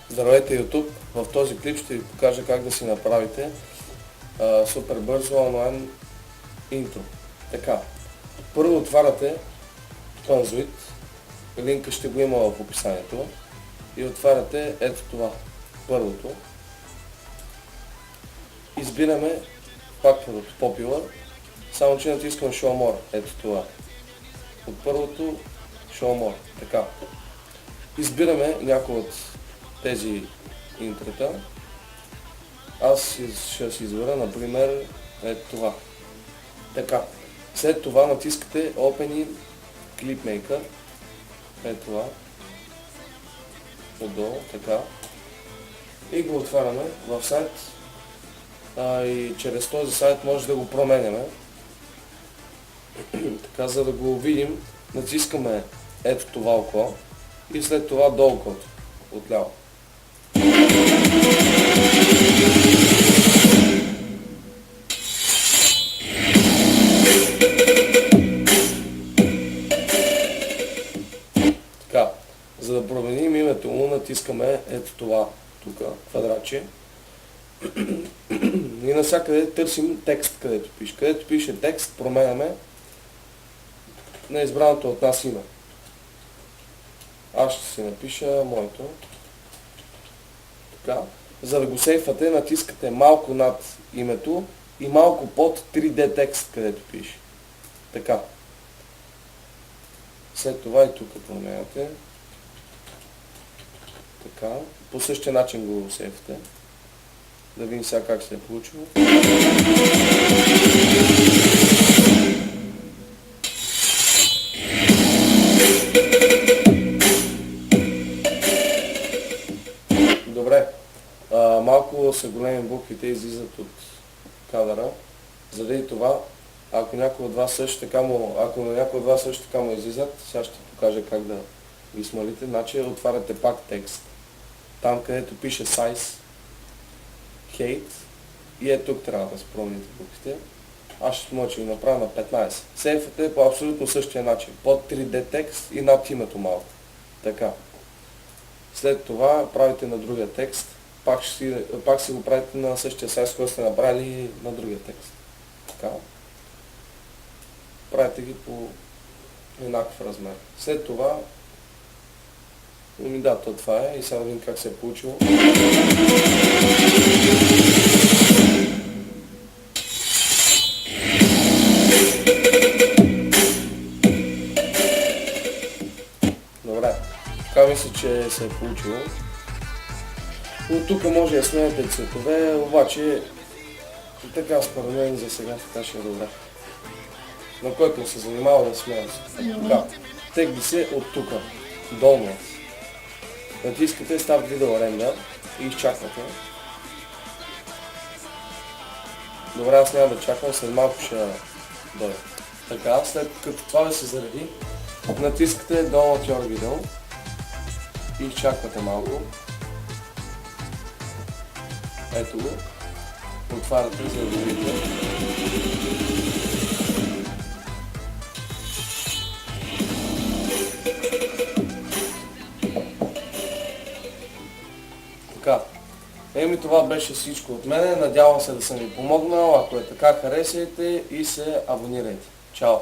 Здравейте YouTube! В този клип ще ви покажа как да си направите супер бързо онлайн интро. Така, първо отваряте Conzuit, линка ще го има в описанието, и отваряте ето това, първото. Избираме пак първото, Popular, само че натискам Show More, ето това. От първото Show More, така. Избираме някой от тези интрата. Аз ще си избера, например, ето това. Така. След това натискате Open in Clipmaker. Ето това. Отдолу, така. И го отваряме в сайт. И чрез този сайт може да го променяме. Така, за да го видим, натискаме ето това око и след това долу окото, отляво. Така, за да променим името му, натискаме ето това, тук, квадратче. И навсякъде търсим текст, където пише. Където пише текст, променяме на избраното от нас име. Аз ще си напиша моето. Така. За да го сейфате, натискате малко над името и малко под 3D текст, където пише. Така. След това и тук променяте. Така. По същия начин го сейфате. Да видим сега как се е получило. Добре. Малко са големи буквите, излизат от кадъра. Заради това, ако някой от вас също така му излизат, сега ще покажа как да ги смалите. Значи отваряте пак текст. Там, където пише Size, Hate, и тук трябва да промените буквите. Аз ще мога, че го направя на 15. Сейфате по абсолютно същия начин. Под 3D текст и над името малко. Така. След това правите на другия текст. Пак си го правите на същия сайз, който сте направили на другия текст. Така. Правите ги по еднакъв размер. След това да, това е. И сега да видим как се е получило. Добре. Така мисля, че се е получило. От тук може да сменяте цветове, обаче така според мен за сега така ще е добре. На който не се занимава да сменя се. Така. Тегли се от тук. Долу. Натискате Start Video Render и изчаквате. Добре, аз няма да чакам, след малко ще дойде. Така, след като това да се зареди, натискате Download Your Video и изчаквате малко. Ето го. Отваряте, за да видите. Така. Еми, това беше всичко от мене. Надявам се да съм ви помогнал. Ако е така, харесайте и се абонирайте. Чао!